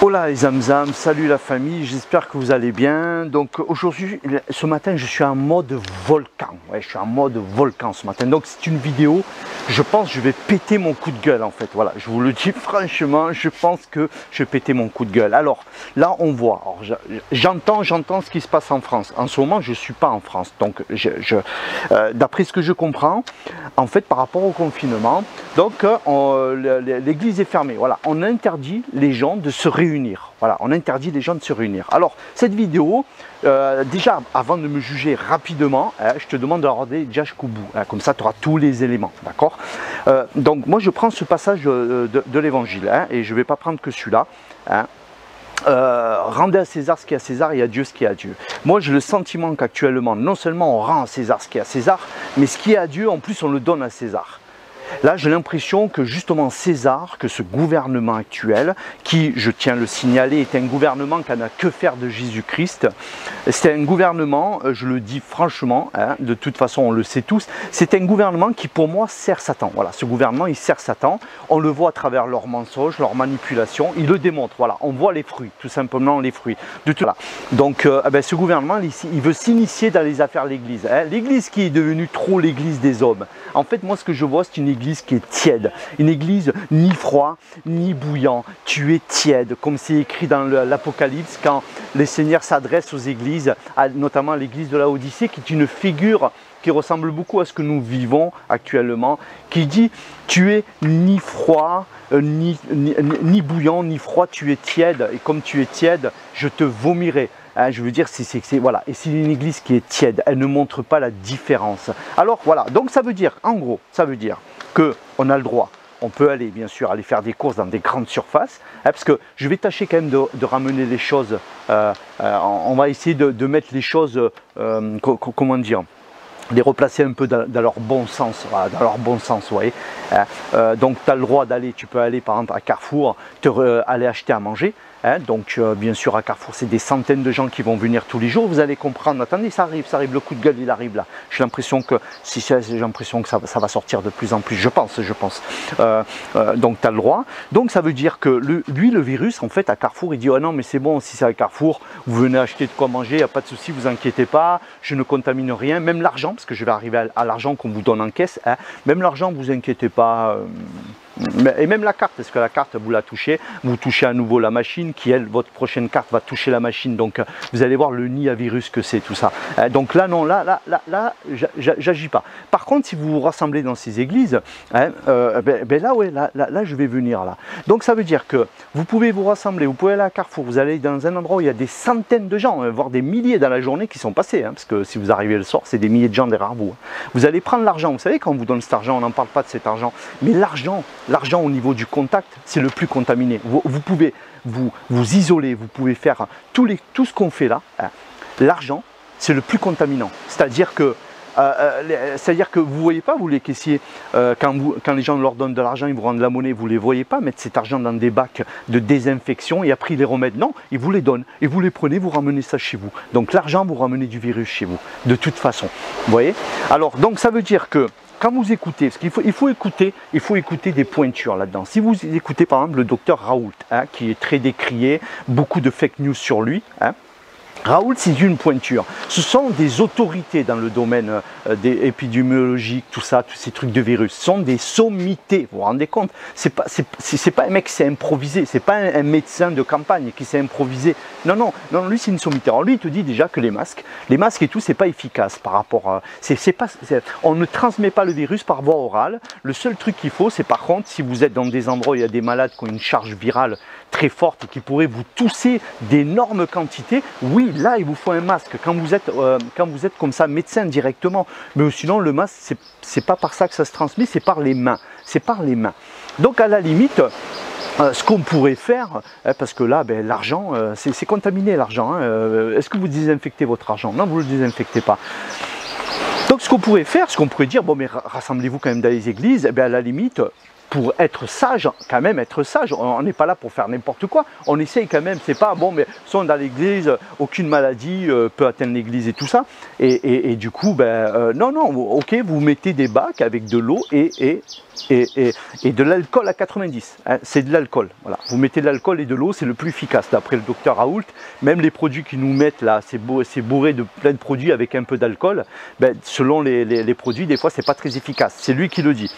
Hola les Zamzam, salut la famille, j'espère que vous allez bien. Donc aujourd'hui, ce matin, je suis en mode volcan. Ouais, je suis en mode volcan ce matin. Donc c'est une vidéo, je pense que je vais péter mon coup de gueule en fait. Voilà, je vous le dis franchement, je pense que je vais péter mon coup de gueule. Alors là, on voit, j'entends ce qui se passe en France. En ce moment, je ne suis pas en France. Donc d'après ce que je comprends, en fait, par rapport au confinement, donc l'église est fermée. Voilà, on interdit les gens de se réunir. Voilà, on interdit les gens de se réunir. Alors, cette vidéo, déjà, avant de me juger rapidement, je te demande de regarder déjà jusqu'au bout. Comme ça, tu auras tous les éléments. D'accord? Donc, moi, je prends ce passage de l'évangile et je ne vais pas prendre que celui-là. Rendez à César ce qui est à César et à Dieu ce qui est à Dieu. Moi j'ai le sentiment qu'actuellement non seulement on rend à César ce qui est à César, mais ce qui est à Dieu en plus on le donne à César. Là, j'ai l'impression que justement César, que ce gouvernement actuel, qui, je tiens à le signaler, est un gouvernement qui n'a que faire de Jésus-Christ. C'est un gouvernement, je le dis franchement, de toute façon on le sait tous, c'est un gouvernement qui pour moi sert Satan. Voilà, ce gouvernement il sert Satan, on le voit à travers leurs mensonges, leurs manipulations, il le démontre, voilà, on voit les fruits, tout simplement les fruits. De tout, voilà. Donc ce gouvernement, il veut s'initier dans les affaires de l'Église. L'Église qui est devenue trop l'Église des hommes. En fait, moi ce que je vois, c'est une église qui est tiède, une église ni froid ni bouillant, tu es tiède, comme c'est écrit dans l'Apocalypse quand les seigneurs s'adressent aux églises, notamment à l'église de la Odyssée, qui est une figure qui ressemble beaucoup à ce que nous vivons actuellement, qui dit tu es ni froid, ni bouillant, ni froid, tu es tiède, et comme tu es tiède, je te vomirai. Je veux dire, voilà, et c'est une église qui est tiède, elle ne montre pas la différence. Alors voilà, donc ça veut dire, en gros, ça veut dire qu'on a le droit, on peut aller bien sûr aller faire des courses dans des grandes surfaces, parce que je vais tâcher quand même de ramener les choses, on va essayer de mettre les choses, comment dire, les replacer un peu dans leur bon sens, voilà, dans leur bon sens, vous voyez. Donc tu as le droit d'aller, tu peux aller par exemple à Carrefour, aller acheter à manger. Donc bien sûr à Carrefour c'est des centaines de gens qui vont venir tous les jours, vous allez comprendre, attendez ça arrive, le coup de gueule il arrive là, j'ai l'impression que ça va sortir de plus en plus, je pense. Donc tu as le droit, donc ça veut dire que le virus en fait à Carrefour il dit oh non mais c'est bon, si c'est à Carrefour, vous venez acheter de quoi manger, il n'y a pas de souci, vous inquiétez pas, je ne contamine rien, même l'argent, parce que je vais arriver à l'argent qu'on vous donne en caisse, même l'argent vous inquiétez pas. Et même la carte, parce que la carte vous la touchez, vous touchez à nouveau la machine qui elle, votre prochaine carte va toucher la machine, donc vous allez voir le nid à virus que c'est tout ça. Donc là non, là j'agis pas. Par contre si vous vous rassemblez dans ces églises, là ouais, là je vais venir là. Donc ça veut dire que vous pouvez vous rassembler, vous pouvez aller à Carrefour, vous allez dans un endroit où il y a des centaines de gens, voire des milliers dans la journée qui sont passés, parce que si vous arrivez le soir, c'est des milliers de gens derrière vous. Vous allez prendre l'argent, vous savez quand on vous donne cet argent, on n'en parle pas de cet argent, mais l'argent au niveau du contact, c'est le plus contaminé. Vous pouvez vous isoler, vous pouvez faire tout ce qu'on fait là. L'argent, c'est le plus contaminant. C'est-à-dire que vous ne voyez pas, vous les caissiers, quand les gens leur donnent de l'argent, ils vous rendent la monnaie, vous ne les voyez pas mettre cet argent dans des bacs de désinfection et après ils les remettent. Non, ils vous les donnent et vous les prenez, vous ramenez ça chez vous. Donc l'argent, vous ramenez du virus chez vous, de toute façon. Vous voyez? Alors, donc ça veut dire que quand vous écoutez, parce qu'il faut écouter des pointures là-dedans. Si vous écoutez par exemple le docteur Raoult, qui est très décrié, beaucoup de fake news sur lui, Raoult, c'est une pointure. Ce sont des autorités dans le domaine des épidémiologiques, tout ça, tous ces trucs de virus. Ce sont des sommités, vous vous rendez compte? C'est pas un mec qui s'est improvisé, c'est pas un médecin de campagne qui s'est improvisé. Non, lui c'est une sommité. Alors lui il te dit déjà que les masques et tout, c'est pas efficace par rapport à... on ne transmet pas le virus par voie orale. Le seul truc qu'il faut, c'est par contre, si vous êtes dans des endroits où il y a des malades qui ont une charge virale très forte et qui pourraient vous tousser d'énormes quantités, oui, là il vous faut un masque quand vous êtes comme ça médecin directement, mais sinon le masque c'est pas par ça que ça se transmet, c'est par les mains, donc à la limite ce qu'on pourrait faire, parce que là l'argent c'est contaminé l'argent, est-ce que vous désinfectez votre argent? Non, vous ne le désinfectez pas. Donc ce qu'on pourrait faire, ce qu'on pourrait dire, bon mais rassemblez-vous quand même dans les églises, à la limite pour être sage, quand même être sage, on n'est pas là pour faire n'importe quoi, on essaye quand même, c'est pas bon, mais sont dans l'église, aucune maladie peut atteindre l'église et tout ça, et du coup, non, ok, vous mettez des bacs avec de l'eau et de l'alcool à 90, hein, c'est de l'alcool, voilà, vous mettez de l'alcool et de l'eau, c'est le plus efficace, d'après le docteur Raoult, même les produits qu'ils nous mettent là, c'est bourré de plein de produits avec un peu d'alcool, selon les produits, des fois c'est pas très efficace, c'est lui qui le dit.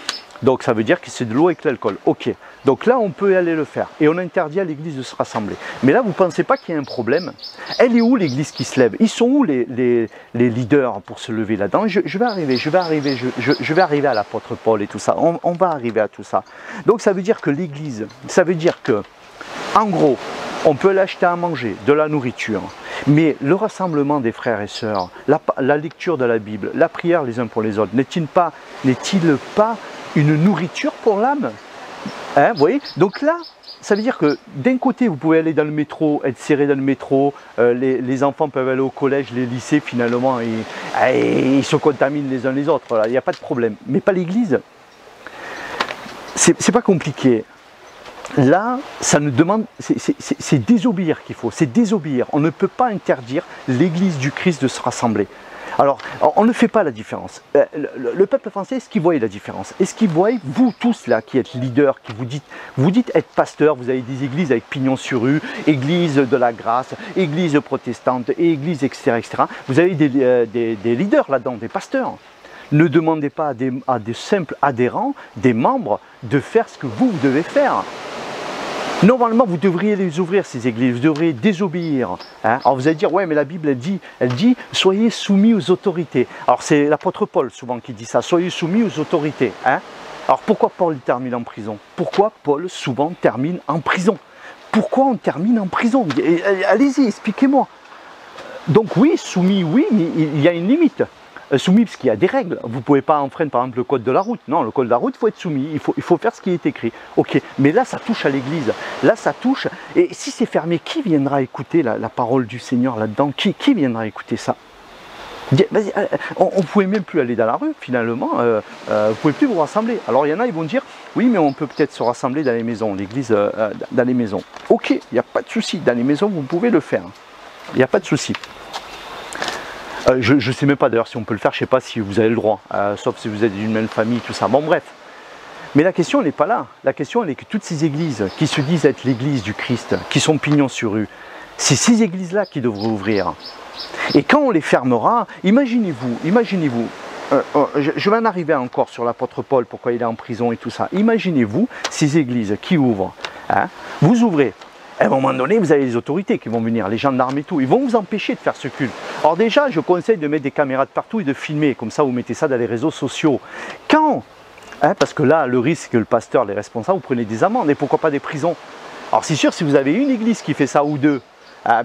Donc ça veut dire que c'est de l'eau avec l'alcool. Ok, donc là on peut aller le faire. Et on interdit à l'église de se rassembler. Mais là vous ne pensez pas qu'il y a un problème? Elle est où l'église qui se lève? Ils sont où les leaders pour se lever là-dedans? Je vais arriver à l'apôtre Paul et tout ça. On va arriver à tout ça. Donc ça veut dire que l'église, ça veut dire que, en gros, on peut l'acheter à manger, de la nourriture. Mais le rassemblement des frères et sœurs, la lecture de la Bible, la prière les uns pour les autres, n'est-il pas une nourriture pour l'âme, hein, vous voyez? Donc là, ça veut dire que d'un côté, vous pouvez aller dans le métro, être serré dans le métro, les enfants peuvent aller au collège, les lycées, finalement, ils se contaminent les uns les autres, il n'y a pas de problème. Mais pas l'église. C'est pas compliqué. Là, ça ne demande, c'est désobéir qu'il faut, c'est désobéir. On ne peut pas interdire l'église du Christ de se rassembler. Alors, on ne fait pas la différence. Le peuple français, est-ce qu'il voit la différence? Est-ce qu'il voit, vous tous là, qui êtes leaders, qui vous dites être pasteur, vous avez des églises avec pignon sur rue, église de la grâce, église protestante, église, etc., etc. Vous avez des leaders là-dedans, des pasteurs. Ne demandez pas à des simples adhérents, des membres, de faire ce que vous devez faire. Normalement, vous devriez les ouvrir, ces églises, vous devriez désobéir. Hein. Alors vous allez dire, ouais, mais la Bible, elle dit, soyez soumis aux autorités. Alors c'est l'apôtre Paul souvent qui dit ça, soyez soumis aux autorités. Hein. Alors pourquoi Paul termine en prison? Pourquoi Paul souvent termine en prison? Pourquoi on termine en prison? Allez-y, expliquez-moi. Donc oui, soumis, oui, mais il y a une limite. Soumis parce qu'il y a des règles, vous ne pouvez pas enfreindre par exemple le code de la route, non, le code de la route il faut être soumis, il faut faire ce qui est écrit, ok, mais là ça touche à l'église, là ça touche, et si c'est fermé, qui viendra écouter la parole du Seigneur là-dedans, qui viendra écouter ça? On ne pouvait même plus aller dans la rue finalement, vous ne pouvez plus vous rassembler, alors il y en a ils vont dire, oui mais on peut peut-être se rassembler dans les maisons, l'église dans les maisons, ok, il n'y a pas de souci, dans les maisons vous pouvez le faire, il n'y a pas de souci. Je ne sais même pas d'ailleurs si on peut le faire, je ne sais pas si vous avez le droit, sauf si vous êtes d'une même famille, tout ça. Bon bref, mais la question elle n'est pas là. La question elle est que toutes ces églises qui se disent être l'église du Christ, qui sont pignon sur rue, c'est ces églises-là qui devraient ouvrir. Et quand on les fermera, imaginez-vous, je vais en arriver encore sur l'apôtre Paul, pourquoi il est en prison et tout ça. Imaginez-vous ces églises qui ouvrent, hein, vous ouvrez. À un moment donné, vous avez les autorités qui vont venir, les gendarmes et tout, ils vont vous empêcher de faire ce culte. Alors déjà, je conseille de mettre des caméras de partout et de filmer, comme ça vous mettez ça dans les réseaux sociaux. Quand, hein, parce que là, le risque que le pasteur, les responsables, vous prenez des amendes et pourquoi pas des prisons. Alors c'est sûr, si vous avez une église qui fait ça ou deux,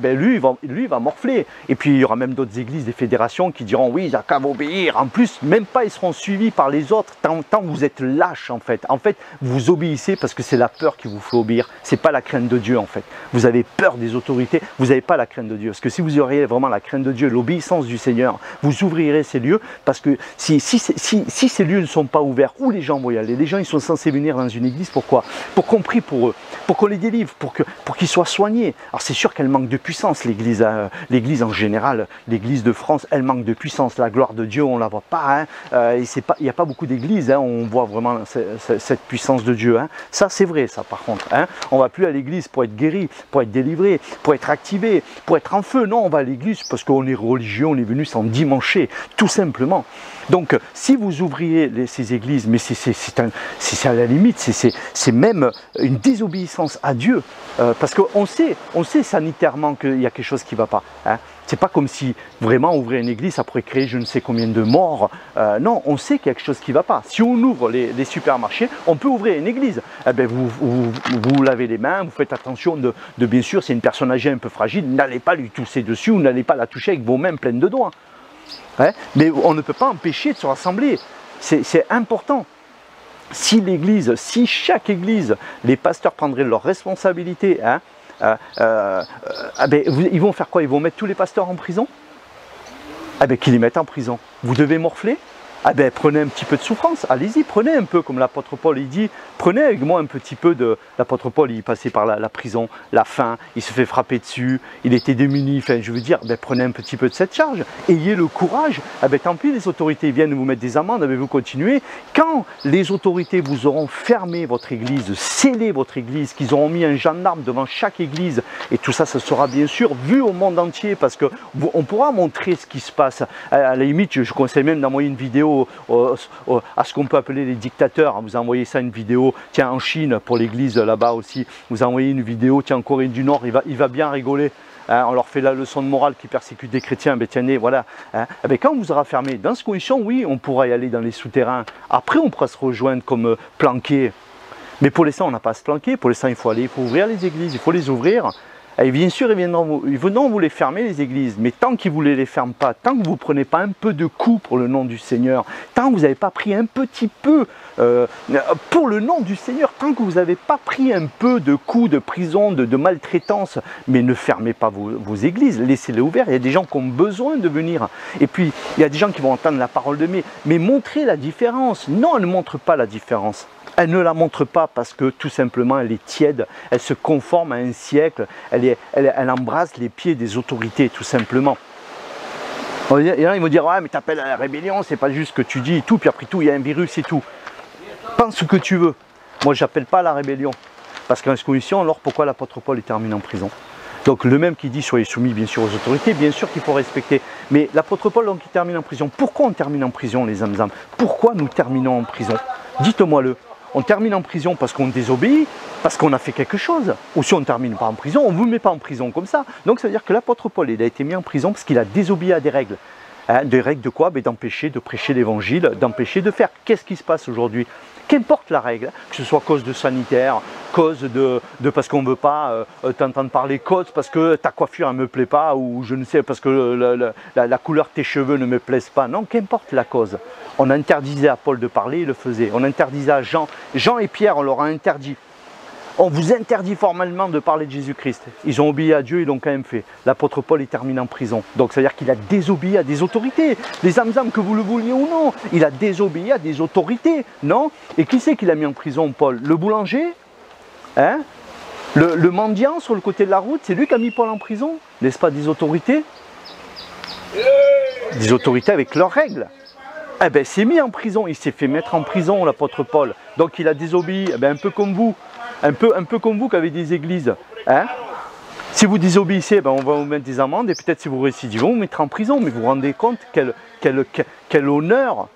lui, il va morfler. Et puis il y aura même d'autres églises, des fédérations qui diront oui, il n'y a qu'à obéir. En plus, même pas ils seront suivis par les autres tant que vous êtes lâches en fait. En fait, vous obéissez parce que c'est la peur qui vous fait obéir. C'est pas la crainte de Dieu en fait. Vous avez peur des autorités, vous n'avez pas la crainte de Dieu. Parce que si vous auriez vraiment la crainte de Dieu, l'obéissance du Seigneur, vous ouvrirez ces lieux parce que si ces lieux ne sont pas ouverts, où les gens vont y aller? Les gens ils sont censés venir dans une église, pourquoi? Pour qu'on prie pour eux, pour qu'on les délivre, pour qu'ils soient soignés. Alors c'est sûr qu'elle manque de puissance, l'église en général, l'église de France, elle manque de puissance. La gloire de Dieu, on ne la voit pas. Hein. Il n'y a pas beaucoup d'églises, hein, on voit vraiment cette puissance de Dieu. Hein. Ça, c'est vrai, ça, par contre. Hein. On ne va plus à l'église pour être guéri, pour être délivré, pour être activé, pour être en feu. Non, on va à l'église parce qu'on est religieux, on est venu s'endimancher, tout simplement. Donc, si vous ouvriez ces églises, mais c'est à la limite, c'est même une désobéissance à Dieu, parce qu'on sait sanitairement qu'il y a quelque chose qui ne va pas. Hein. C'est pas comme si vraiment ouvrir une église, ça pourrait créer je ne sais combien de morts. Non, on sait qu'il y a quelque chose qui ne va pas. Si on ouvre les supermarchés, on peut ouvrir une église. Eh bien, vous lavez les mains, vous faites attention de bien sûr, c'est une personne âgée un peu fragile, n'allez pas lui tousser dessus ou n'allez pas la toucher avec vos mains pleines de doigts. Hein? Mais on ne peut pas empêcher de se rassembler. C'est important. Si chaque église, les pasteurs prendraient leurs responsabilités, hein, ils vont faire quoi? Ils vont mettre tous les pasteurs en prison? Qu'ils les mettent en prison. Vous devez morfler? Ah ben prenez un petit peu de souffrance, allez-y, prenez un peu, comme l'apôtre Paul il dit, prenez avec moi un petit peu de... L'apôtre Paul il passait par la prison, la faim, il se fait frapper dessus, il était démuni, enfin je veux dire, ben, prenez un petit peu de cette charge, ayez le courage, ah ben, tant pis les autorités viennent vous mettre des amendes, ah ben, vous continuez. Quand les autorités vous auront fermé votre église, scellé votre église, qu'ils auront mis un gendarme devant chaque église, et tout ça, ça sera bien sûr vu au monde entier, parce qu'on pourra montrer ce qui se passe. À la limite, je conseille même d'envoyer une vidéo à ce qu'on peut appeler les dictateurs. Vous envoyez ça une vidéo, tiens en Chine pour l'église là-bas aussi, vous envoyez une vidéo, tiens en Corée du Nord, il va bien rigoler. On leur fait la leçon de morale qui persécute des chrétiens, ben tiens, voilà. Quand on vous aura fermé, dans ces conditions, oui, on pourra y aller dans les souterrains. Après, on pourra se rejoindre comme planqué. Mais pour l'instant, on n'a pas à se planquer. Pour l'instant, il faut ouvrir les églises, il faut les ouvrir. Et bien sûr, ils viendront vous les fermer, les églises, mais tant qu'ils ne vous les ferment pas, tant que vous ne prenez pas un peu de coups pour le nom du Seigneur, tant que vous n'avez pas pris un petit peu pour le nom du Seigneur, tant que vous n'avez pas pris un peu de coups de prison, de maltraitance, mais ne fermez pas vos églises, laissez-les ouvertes. Il y a des gens qui ont besoin de venir. Et puis, il y a des gens qui vont entendre la parole de mais montrez la différence. Non, elle ne montre pas la différence. Elle ne la montre pas parce que tout simplement elle est tiède, elle se conforme à un siècle, elle embrasse les pieds des autorités tout simplement. Il y en a qui vont dire ouais mais t'appelles à la rébellion, c'est pas juste ce que tu dis et tout, puis après tout il y a un virus et tout. Pense ce que tu veux. Moi j'appelle pas à la rébellion. Parce qu'en ce condition, alors pourquoi l'apôtre Paul est terminé en prison? Donc le même qui dit soyez soumis bien sûr aux autorités, bien sûr qu'il faut respecter. Mais l'apôtre Paul donc il termine en prison. Pourquoi on termine en prison les âmes? Pourquoi nous terminons en prison? Dites-moi-le. On termine en prison parce qu'on désobéit, parce qu'on a fait quelque chose. Ou si on ne termine pas en prison, on ne vous met pas en prison comme ça. Donc ça veut dire que l'apôtre Paul il a été mis en prison parce qu'il a désobéi à des règles. Des règles de quoi? D'empêcher de prêcher l'évangile, d'empêcher de faire. Qu'est-ce qui se passe aujourd'hui? Qu'importe la règle, que ce soit cause de sanitaire, cause de parce qu'on ne veut pas t'entendre parler, cause parce que ta coiffure ne me plaît pas, ou je ne sais, parce que la couleur de tes cheveux ne me plaise pas. Non, qu'importe la cause. On interdisait à Paul de parler, il le faisait. On interdisait à Jean et Pierre, on leur a interdit. On vous interdit formellement de parler de Jésus-Christ. Ils ont obéi à Dieu, ils l'ont quand même fait. L'apôtre Paul est terminé en prison. Donc ça veut dire qu'il a désobéi à des autorités. Les âmes, que vous le vouliez ou non, il a désobéi à des autorités, non? Et qui c'est qui l'a mis en prison, Paul? Le boulanger? Hein? Le mendiant sur le côté de la route, c'est lui qui a mis Paul en prison? N'est-ce pas des autorités? Des autorités avec leurs règles. Eh bien, il s'est mis en prison, il s'est fait mettre en prison, l'apôtre Paul. Donc il a désobéi, eh bien, un peu comme vous. Un peu comme vous qui avez des églises. Hein? Si vous désobéissez, ben on va vous mettre des amendes et peut-être si vous récidivez, on vous mettra en prison. Mais vous vous rendez compte quel honneur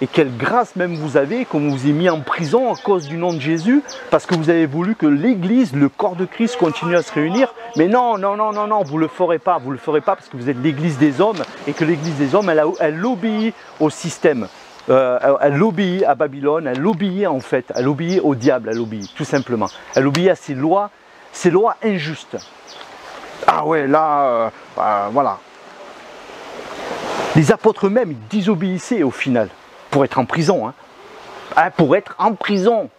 et quelle grâce même vous avez qu'on vous ait mis en prison à cause du nom de Jésus parce que vous avez voulu que l'église, le corps de Christ continue à se réunir. Mais non, vous ne le ferez pas parce que vous êtes l'église des hommes et que l'église des hommes, elle obéit au système. Elle obéit à Babylone, elle obéit en fait, elle obéit au diable, elle obéit tout simplement. Elle obéit à ces lois injustes. Ah ouais, là, voilà. Les apôtres eux-mêmes, ils désobéissaient au final, pour être en prison. Pour être en prison.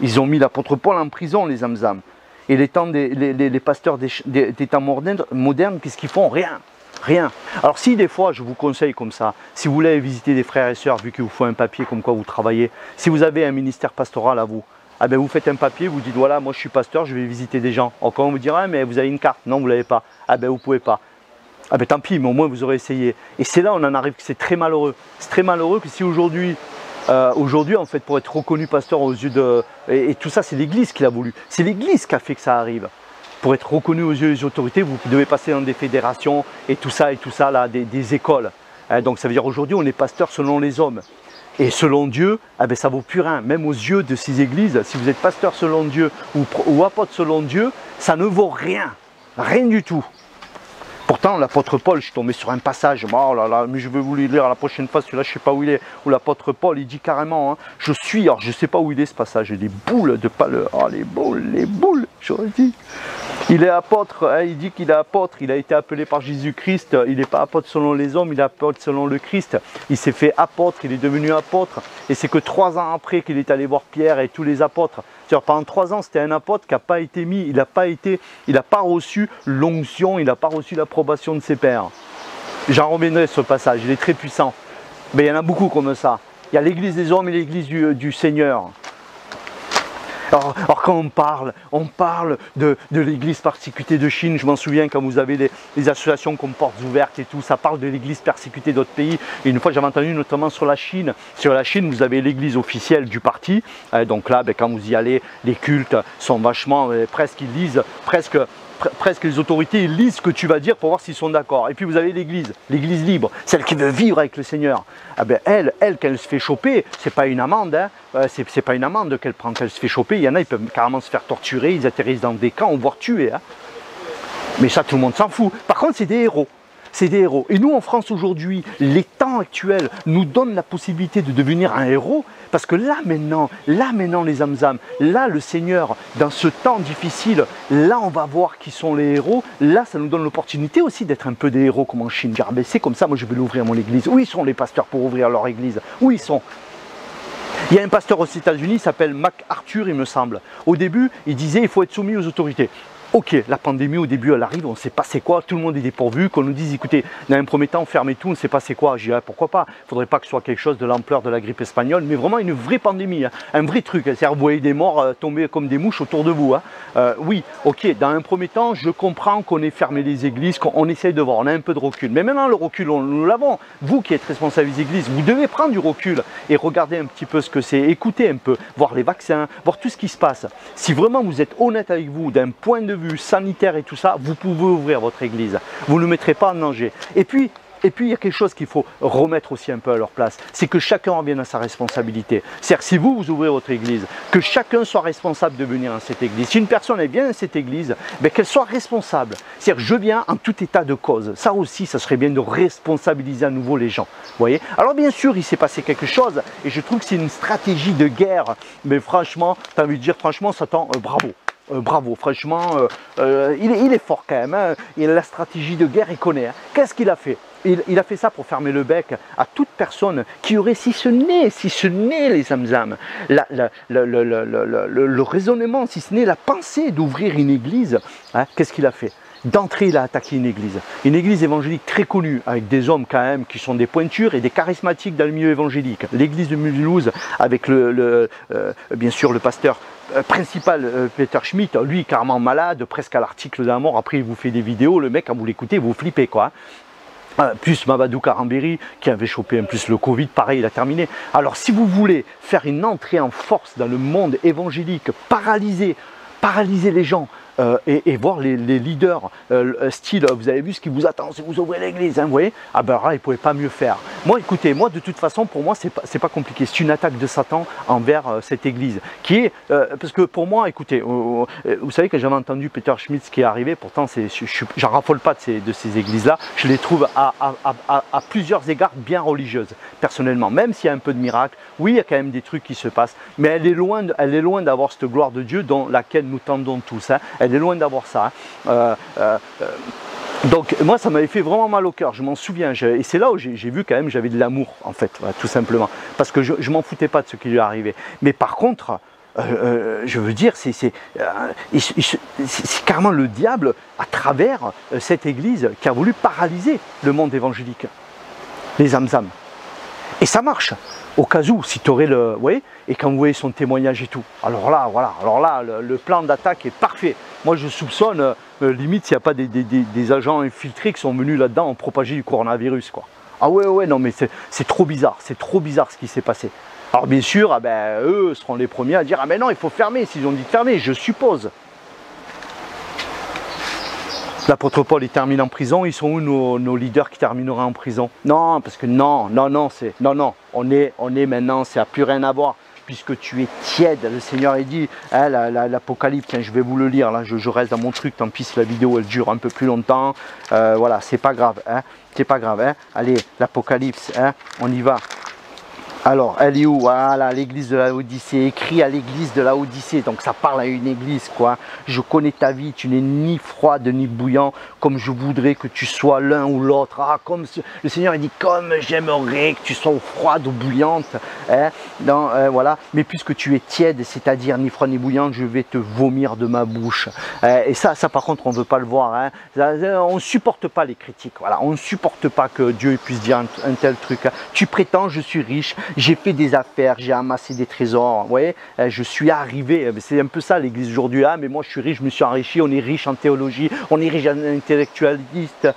Ils ont mis l'apôtre Paul en prison, les âmes. Et les pasteurs des temps modernes, qu'est-ce qu'ils font? Rien. Alors si des fois, je vous conseille comme ça, si vous voulez visiter des frères et sœurs, vu qu'il vous faut un papier comme quoi vous travaillez, si vous avez un ministère pastoral à vous, ah ben vous faites un papier, vous dites voilà, moi je suis pasteur, je vais visiter des gens. Encore on vous dira, mais vous avez une carte, non vous ne l'avez pas, ah ben vous ne pouvez pas. Ah ben tant pis, mais au moins vous aurez essayé. Et c'est là on en arrive que c'est très malheureux. C'est très malheureux que si aujourd'hui, en fait, pour être reconnu pasteur aux yeux de... Et tout ça, c'est l'Église qui l'a voulu. C'est l'Église qui a fait que ça arrive. Pour être reconnu aux yeux des autorités, vous devez passer dans des fédérations et tout ça, là, des écoles. Donc ça veut dire aujourd'hui, on est pasteur selon les hommes. Et selon Dieu, eh ben, ça ne vaut plus rien. Même aux yeux de ces églises, si vous êtes pasteur selon Dieu ou apôtre selon Dieu, ça ne vaut rien. Rien du tout. Pourtant, l'apôtre Paul, je suis tombé sur un passage, oh là là, mais je vais vous le lire la prochaine fois, celui-là, je ne sais pas où il est, où l'apôtre Paul, il dit carrément, hein, alors je ne sais pas où il est ce passage, des boules de paleur, oh les boules, j'aurais dit. Il est apôtre, hein, il dit qu'il est apôtre, il a été appelé par Jésus-Christ, il n'est pas apôtre selon les hommes, il est apôtre selon le Christ. Il s'est fait apôtre, il est devenu apôtre, et c'est que 3 ans après qu'il est allé voir Pierre et tous les apôtres. C'est-à-dire pendant 3 ans, c'était un apôtre qui n'a pas été mis, il n'a pas reçu l'onction, il n'a pas reçu l'approbation de ses pairs. J'en reviendrai sur ce passage, il est très puissant. Mais il y en a beaucoup comme ça. Il y a l'église des hommes et l'église du Seigneur. Alors quand on parle de l'église persécutée de Chine, je m'en souviens quand vous avez les associations comme Portes Ouvertes et tout, ça parle de l'église persécutée d'autres pays. Et une fois j'avais entendu notamment sur la Chine, vous avez l'église officielle du parti, donc là quand vous y allez, les cultes sont vachement, presque ils lisent, presque les autorités ils lisent ce que tu vas dire pour voir s'ils sont d'accord. Et puis vous avez l'église libre, celle qui veut vivre avec le Seigneur. Ah ben elle quand elle se fait choper, c'est pas une amende, hein. C'est pas une amende qu'elle prend quand elle se fait choper. Il y en a, ils peuvent carrément se faire torturer, ils atterrissent dans des camps, voire tuer. Hein. Mais ça, tout le monde s'en fout. Par contre, c'est des héros. C'est des héros. Et nous, en France, aujourd'hui, les temps actuels nous donnent la possibilité de devenir un héros. Parce que là maintenant, les zamzam, là, le Seigneur, dans ce temps difficile, là, on va voir qui sont les héros. Là, ça nous donne l'opportunité aussi d'être un peu des héros comme en Chine. Dire, ben, c'est comme ça, moi, je vais l'ouvrir mon église. Où ils sont les pasteurs pour ouvrir leur église? Où ils sont? Il y a un pasteur aux États-Unis, il s'appelle MacArthur, il me semble. Au début, il disait il faut être soumis aux autorités. Ok, la pandémie au début elle arrive, on ne sait pas c'est quoi, tout le monde est dépourvu, qu'on nous dise écoutez, dans un premier temps fermez tout, on ne sait pas c'est quoi. Je dis pourquoi pas, il ne faudrait pas que ce soit quelque chose de l'ampleur de la grippe espagnole, mais vraiment une vraie pandémie, hein, un vrai truc, c'est-à-dire vous voyez des morts tomber comme des mouches autour de vous. Hein. Oui, ok, dans un premier temps, je comprends qu'on ait fermé les églises, qu'on essaye de voir, on a un peu de recul. Mais maintenant le recul, nous l'avons. Vous qui êtes responsable des églises, vous devez prendre du recul et regarder un petit peu ce que c'est, écouter un peu, voir les vaccins, voir tout ce qui se passe. Si vraiment vous êtes honnête avec vous, d'un point de vue sanitaire et tout ça, vous pouvez ouvrir votre église. Vous ne le mettrez pas en danger. Et puis, il y a quelque chose qu'il faut remettre aussi un peu à leur place, c'est que chacun revienne à sa responsabilité. C'est-à-dire si vous ouvrez votre église, que chacun soit responsable de venir dans cette église. Si une personne elle vient dans cette église, ben, qu'elle soit responsable. C'est-à-dire je viens en tout état de cause. Ça aussi, ça serait bien de responsabiliser à nouveau les gens. Vous voyez? Alors bien sûr, il s'est passé quelque chose et je trouve que c'est une stratégie de guerre. Mais franchement, tu as envie de dire franchement, Satan, bravo. Bravo, franchement, il est fort quand même, hein. Il a la stratégie de guerre, il connaît. Hein. Qu'est-ce qu'il a fait? Il a fait ça pour fermer le bec à toute personne qui aurait, si ce n'est les zamzam, le raisonnement, si ce n'est la pensée d'ouvrir une église. Hein. Qu'est-ce qu'il a fait? D'entrée, il a attaqué une église évangélique très connue, avec des hommes quand même qui sont des pointures et des charismatiques dans le milieu évangélique. L'église de Mulhouse, avec bien sûr le pasteur principal, Peter Schmidt, lui carrément malade, presque à l'article de la mort. Après il vous fait des vidéos, le mec quand vous l'écoutez, vous flippez quoi. Plus Mamadou Karambéry qui avait chopé en plus le Covid, pareil, il a terminé. Alors si vous voulez faire une entrée en force dans le monde évangélique, paralyser les gens, et voir les leaders style, vous avez vu ce qui vous attend si vous ouvrez l'église, hein, vous voyez? Ah ben là, ils ne pouvaient pas mieux faire. Moi, écoutez, moi de toute façon, pour moi, c'est pas compliqué. C'est une attaque de Satan envers cette église. Qui est, parce que pour moi, écoutez, vous savez que j'avais entendu Peter Schmidt qui est arrivé, pourtant, j'en raffole pas de ces églises-là. Je les trouve à plusieurs égards bien religieuses, personnellement. Même s'il y a un peu de miracle, oui, il y a quand même des trucs qui se passent, mais elle est loin d'avoir cette gloire de Dieu dans laquelle nous tendons tous. Hein. Elle est loin d'avoir ça. Hein. Donc moi ça m'avait fait vraiment mal au cœur, je m'en souviens. Et c'est là où j'ai vu quand même j'avais de l'amour en fait, voilà, tout simplement. Parce que je m'en foutais pas de ce qui lui arrivait. Mais par contre, je veux dire, c'est carrément le diable à travers cette église qui a voulu paralyser le monde évangélique. Les zamzam. Et ça marche. Au cas où, si tu aurais le... Vous voyez, et quand vous voyez son témoignage et tout. Alors là, voilà. Alors là, le plan d'attaque est parfait. Moi, je soupçonne, limite, s'il n'y a pas des agents infiltrés qui sont venus là-dedans en propager du coronavirus, quoi. Ah ouais, non, mais c'est trop bizarre. C'est trop bizarre ce qui s'est passé. Alors bien sûr, ah ben, eux seront les premiers à dire « Ah mais non, il faut fermer, s'ils ont dit de fermer, je suppose. » L'apôtre Paul, il termine en prison. Ils sont où nos leaders qui termineront en prison? Non, parce que non, on est maintenant, ça n'a plus rien à voir, puisque tu es tiède. Le Seigneur a dit, hein, l'Apocalypse, tiens, je vais vous le lire, là, je reste dans mon truc, tant pis si la vidéo, elle dure un peu plus longtemps. Voilà, c'est pas grave, hein, c'est pas grave, hein. Allez, l'Apocalypse, hein, on y va. Alors, elle est où? Voilà, l'église de la Odyssée, écrit à l'église de la Odyssée, donc ça parle à une église, quoi. Je connais ta vie, tu n'es ni froide ni bouillant, comme je voudrais que tu sois l'un ou l'autre. Ah, comme le Seigneur il dit, comme j'aimerais que tu sois froide ou bouillante, hein, voilà. Mais puisque tu es tiède, c'est-à-dire ni froide ni bouillante, je vais te vomir de ma bouche. Et ça par contre, on ne veut pas le voir, hein. On ne supporte pas les critiques, voilà. On ne supporte pas que Dieu puisse dire un tel truc. Tu prétends, je suis riche. J'ai fait des affaires, j'ai amassé des trésors, vous voyez, je suis arrivé, c'est un peu ça l'église aujourd'hui, ah mais moi je suis riche, je me suis enrichi, on est riche en théologie, on est riche en intellectualiste,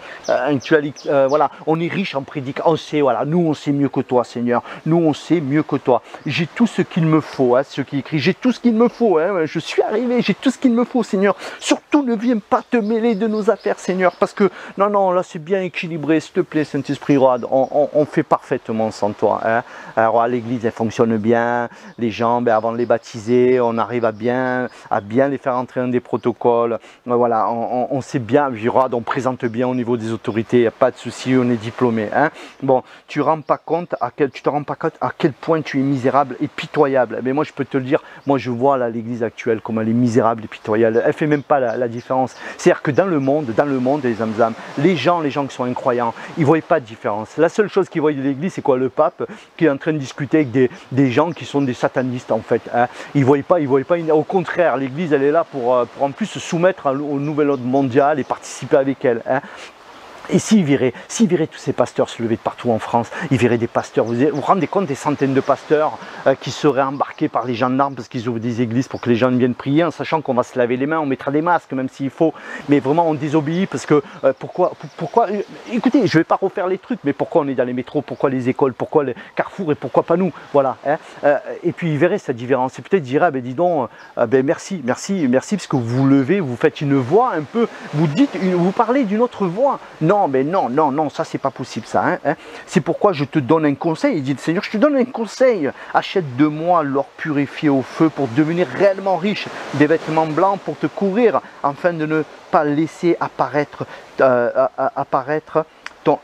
voilà, on est riche en prédication, on sait, voilà, nous on sait mieux que toi Seigneur, nous on sait mieux que toi, j'ai tout ce qu'il me faut, hein, ce qui écrit, j'ai tout ce qu'il me faut, hein, je suis arrivé, j'ai tout ce qu'il me faut Seigneur, surtout ne viens pas te mêler de nos affaires Seigneur, parce que, non, là c'est bien équilibré, s'il te plaît Saint-Esprit roi, on fait parfaitement sans toi, hein. Alors l'église elle fonctionne bien, les gens avant de les baptiser, on arrive à bien les faire entrer dans des protocoles, voilà, on sait bien, on présente bien au niveau des autorités, il n'y a pas de souci, on est diplômé, hein. Bon, tu te rends pas compte à quel point tu es misérable et pitoyable, mais moi je peux te le dire, moi je vois là l'église actuelle comme elle est misérable et pitoyable, elle fait même pas la différence, c'est-à-dire que dans le monde les zamzam, les gens qui sont incroyants, ils ne voient pas de différence, la seule chose qu'ils voient de l'église c'est quoi? Le pape qui est en train de discuter avec des gens qui sont des satanistes en fait, hein. Ils voient pas, au contraire, l'église elle est là pour en plus se soumettre au nouvel ordre mondial et participer avec elle, hein. Et s'ils verraient tous ces pasteurs se lever de partout en France, ils verraient des pasteurs, vous vous rendez compte des centaines de pasteurs qui seraient embarqués par les gendarmes parce qu'ils ouvrent des églises pour que les gens viennent prier, en sachant qu'on va se laver les mains, on mettra des masques même s'il faut, mais vraiment on désobéit parce que, pourquoi, écoutez, je ne vais pas refaire les trucs, mais pourquoi on est dans les métros, pourquoi les écoles, pourquoi les carrefours et pourquoi pas nous, voilà, hein. Et puis ils verraient cette différence, et peut-être ils diraient, ben dis donc, merci, parce que vous vous levez, vous faites une voix un peu, vous parlez d'une autre voix, non, mais non, ça c'est pas possible ça, hein. C'est pourquoi je te donne un conseil, il dit le Seigneur, je te donne un conseil, achète de moi l'or purifié au feu pour devenir réellement riche, des vêtements blancs pour te couvrir, afin de ne pas laisser apparaître ton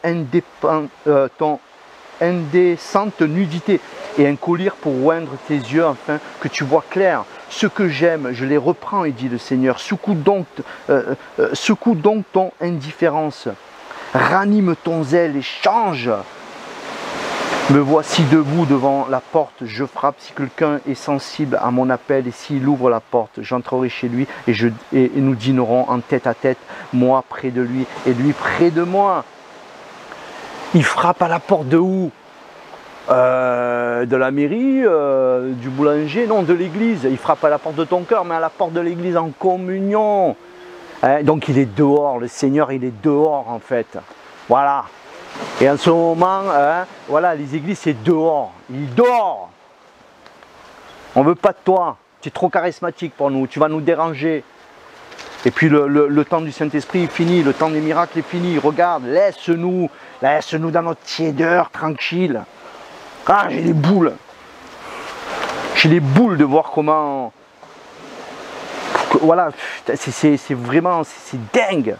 indécente nudité, et un collier pour oindre tes yeux afin que tu vois clair. Ce que j'aime, je les reprends, il dit le Seigneur, secoue donc ton indifférence. Ranime ton zèle et change. Me voici debout devant la porte, je frappe. Si quelqu'un est sensible à mon appel et s'il ouvre la porte, j'entrerai chez lui et nous dînerons en tête à tête, moi près de lui et lui près de moi. Il frappe à la porte de où? De la mairie, du boulanger, non, de l'église. Il frappe à la porte de ton cœur, mais à la porte de l'église en communion. Donc il est dehors, le Seigneur il est dehors en fait, voilà. Et en ce moment, voilà, les églises c'est dehors, il est dehors. On ne veut pas de toi, tu es trop charismatique pour nous, tu vas nous déranger. Et puis le temps du Saint-Esprit est fini, le temps des miracles est fini, regarde, laisse-nous dans notre tiédeur tranquille. Ah, j'ai les boules de voir comment... Voilà, c'est vraiment, c'est dingue.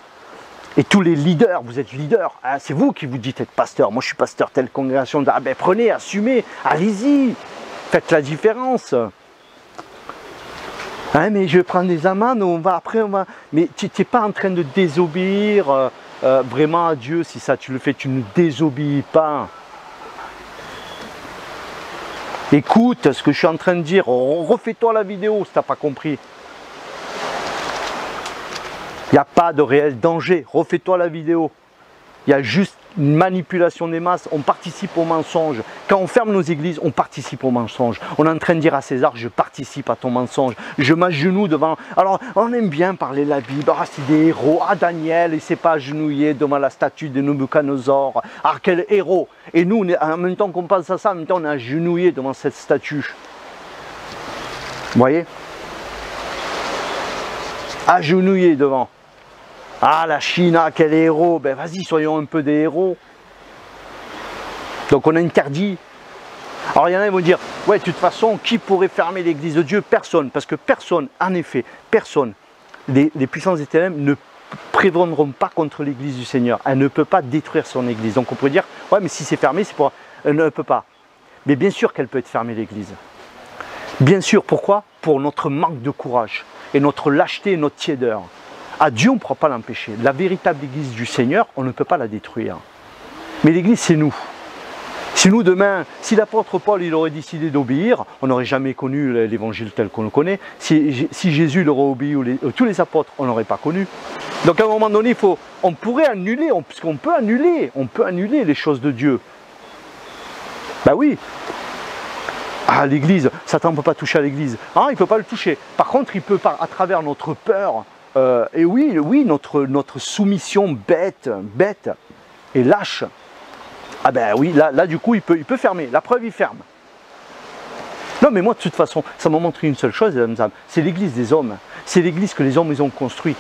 Et tous les leaders, vous êtes leaders, hein, c'est vous qui vous dites être pasteur. Moi je suis pasteur telle congrégation, ah ben prenez, assumez, allez-y, faites la différence. Hein, mais je vais prendre des amendes, mais tu n'es pas en train de désobéir vraiment à Dieu. Si ça tu le fais, tu ne désobéis pas. Écoute ce que je suis en train de dire, refais-toi la vidéo si tu n'as pas compris. Il n'y a pas de réel danger, refais-toi la vidéo. Il y a juste une manipulation des masses, on participe au mensonge. Quand on ferme nos églises, on participe au mensonge. On est en train de dire à César, je participe à ton mensonge. Je m'agenouille devant... Alors, on aime bien parler de la Bible, ah, c'est des héros. Ah, Daniel, il ne s'est pas agenouillé devant la statue de Nabuchodonosor. Ah, quel héros. Et nous, en même temps qu'on pense à ça, en même temps, on est agenouillé devant cette statue. Vous voyez? Agenouillé devant. Ah, la Chine, ah, quel héros. Ben vas-y, soyons un peu des héros. Donc on a interdit. Alors il y en a qui vont dire, ouais, de toute façon, qui pourrait fermer l'église de Dieu? Personne. Parce que personne, en effet, personne. Les puissances des ténèbres ne prévaudront pas contre l'église du Seigneur. Elle ne peut pas détruire son église. Donc on pourrait dire, ouais, mais si c'est fermé, c'est pour... Elle ne peut pas. Mais bien sûr qu'elle peut être fermée, l'église. Bien sûr, pourquoi? Pour notre manque de courage et notre lâcheté et notre tiédeur. À Dieu, on ne pourra pas l'empêcher. La véritable église du Seigneur, on ne peut pas la détruire. Mais l'église, c'est nous. Si nous, demain, si l'apôtre Paul il aurait décidé d'obéir, on n'aurait jamais connu l'évangile tel qu'on le connaît. Si Jésus il aurait obéi, tous les apôtres, on n'aurait pas connu. Donc à un moment donné, on pourrait annuler, puisqu'on peut annuler, les choses de Dieu. Ben oui. Ah, l'église, Satan ne peut pas toucher à l'église. Ah, il ne peut pas le toucher. Par contre, il peut, à travers notre peur, et oui, notre soumission bête et lâche. Ah ben oui, là du coup, il peut fermer. La preuve, il ferme. Non, mais moi, de toute façon, ça m'a montré une seule chose, c'est l'église des hommes. C'est l'église que les hommes, ils ont construite.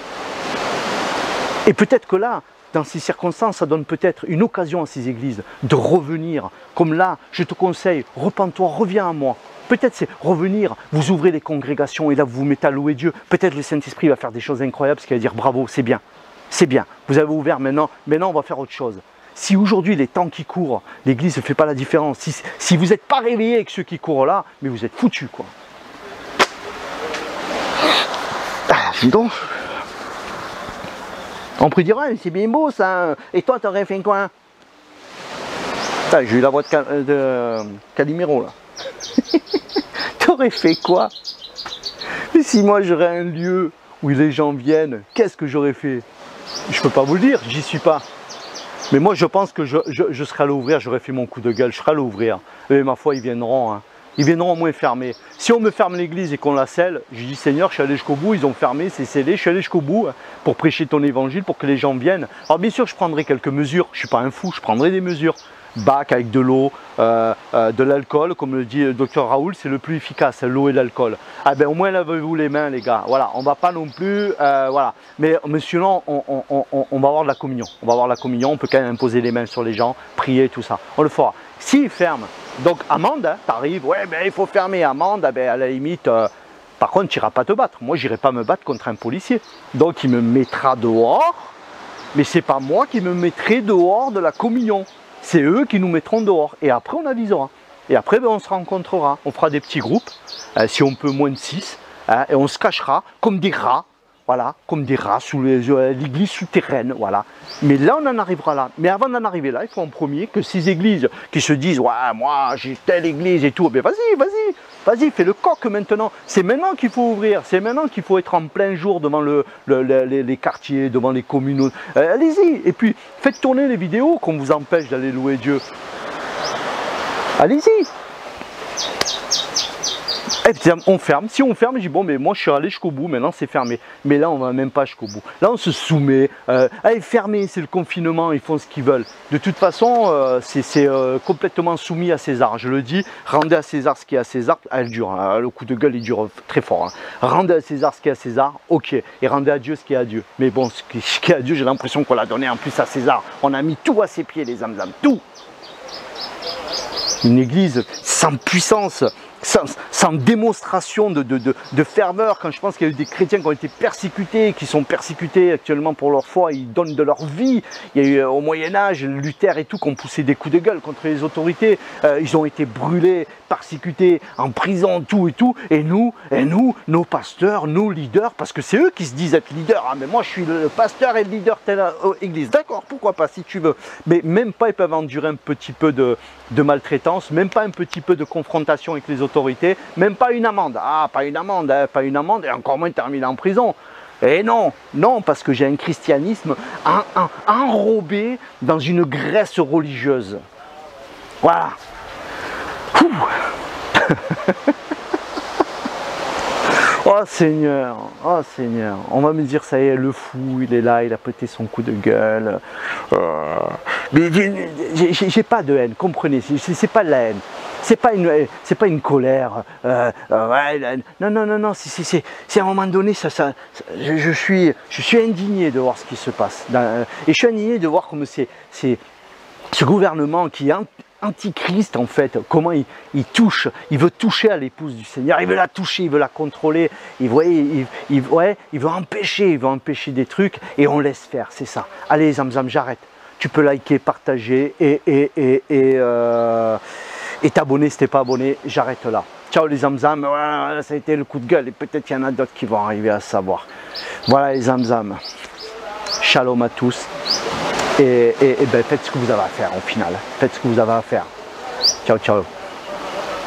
Et peut-être que là, dans ces circonstances, ça donne peut-être une occasion à ces églises de revenir. Comme là, je te conseille, repens-toi, reviens à moi. Peut-être c'est revenir, vous ouvrez les congrégations et là vous vous mettez à louer Dieu. Peut-être le Saint-Esprit va faire des choses incroyables, parce qu'il va dire bravo, c'est bien, vous avez ouvert, maintenant on va faire autre chose. Si aujourd'hui les temps qui courent, l'église ne fait pas la différence, si vous n'êtes pas réveillé avec ceux qui courent là, mais vous êtes foutus quoi. Ah, dis donc. On pourrait dire, c'est bien beau ça, et toi t'aurais fait quoi? J'ai eu la voix de Calimero là. T'aurais fait quoi? Mais si moi j'aurais un lieu où les gens viennent, qu'est-ce que j'aurais fait? Je peux pas vous le dire, j'y suis pas. Mais moi je pense que je serai allé ouvrir, j'aurais fait mon coup de gueule, je serai allé ouvrir. Et ma foi, ils viendront. Hein. Ils viendront au moins fermer. Si on me ferme l'église et qu'on la scelle, je dis Seigneur, je suis allé jusqu'au bout, ils ont fermé, c'est scellé, je suis allé jusqu'au bout pour prêcher ton évangile, pour que les gens viennent. Alors bien sûr, je prendrai quelques mesures, je ne suis pas un fou, je prendrai des mesures. Bac avec de l'eau, de l'alcool, comme le dit le docteur Raoul, c'est le plus efficace, l'eau et l'alcool. Ah ben au moins lavez-vous les mains les gars, voilà, on va pas non plus, voilà. Mais sinon, on va avoir de la communion, on peut quand même imposer les mains sur les gens, prier, tout ça, on le fera. S'ils ferment, donc amende, hein, t'arrives, ouais ben il faut fermer, amende, ben à la limite, par contre tu n'iras pas te battre, moi j'irai pas me battre contre un policier, donc il me mettra dehors, mais c'est pas moi qui me mettrai dehors de la communion. C'est eux qui nous mettront dehors. Et après, on avisera. Et après, ben, on se rencontrera. On fera des petits groupes, si on peut moins de 6. Hein, et on se cachera comme des rats. Voilà, comme des rats sous l'église souterraine. Voilà. Mais là, on en arrivera là. Mais avant d'en arriver là, il faut en premier que ces églises qui se disent « Ouais, moi, j'ai telle église et tout. » Ben vas-y, fais le coq maintenant. C'est maintenant qu'il faut ouvrir. C'est maintenant qu'il faut être en plein jour devant les quartiers, devant les communes. Allez-y. Et puis, faites tourner les vidéos qu'on vous empêche d'aller louer Dieu. Allez-y. Et puis, on ferme. Si on ferme, je dis bon, mais moi je suis allé jusqu'au bout, maintenant c'est fermé. Mais là, on va même pas jusqu'au bout. Là, on se soumet. Allez, fermé, c'est le confinement, ils font ce qu'ils veulent. De toute façon, c'est complètement soumis à César. Je le dis, rendez à César ce qui est à César. Elle dure, hein, le coup de gueule, il dure très fort. Hein. Rendez à César ce qui est à César, ok. Et rendez à Dieu ce qui est à Dieu. Mais bon, ce qui est à Dieu, j'ai l'impression qu'on l'a donné en plus à César. On a mis tout à ses pieds, les âmes, tout. Une église sans puissance. Sans démonstration de ferveur, quand je pense qu'il y a eu des chrétiens qui ont été persécutés, qui sont persécutés actuellement pour leur foi, ils donnent de leur vie. Il y a eu au Moyen-Âge, Luther et tout, qui ont poussé des coups de gueule contre les autorités. Ils ont été brûlés, persécutés, en prison, tout et tout. Et nous, nos pasteurs, nos leaders, parce que c'est eux qui se disent être leaders. Hein, mais moi, je suis le pasteur et le leader de l'église. D'accord, pourquoi pas, si tu veux. Mais même pas, ils peuvent endurer un petit peu de maltraitance, même pas un petit peu de confrontation avec les autorités, même pas une amende. Ah, pas une amende, hein, pas une amende, et encore moins terminer en prison. Et non, parce que j'ai un christianisme enrobé dans une graisse religieuse. Voilà. Oh Seigneur, on va me dire ça y est, le fou, il est là, il a pété son coup de gueule. Mais j'ai pas de haine, comprenez, c'est pas de la haine. C'est pas une colère. Non. C'est à un moment donné, je suis indigné de voir ce qui se passe. Et je suis indigné de voir comme c'est ce gouvernement qui est antichrist en fait, comment il veut toucher à l'épouse du Seigneur, il veut la toucher, il veut la contrôler, il veut empêcher des trucs et on laisse faire, c'est ça. Allez Zamzam, j'arrête. Tu peux liker, partager et t'abonner si t'es pas abonné. J'arrête là. Ciao les zamzam, voilà, ça a été le coup de gueule et peut-être qu'il y en a d'autres qui vont arriver à savoir. Voilà les zamzam. Shalom à tous et ben, faites ce que vous avez à faire au final. Faites ce que vous avez à faire. Ciao, ciao.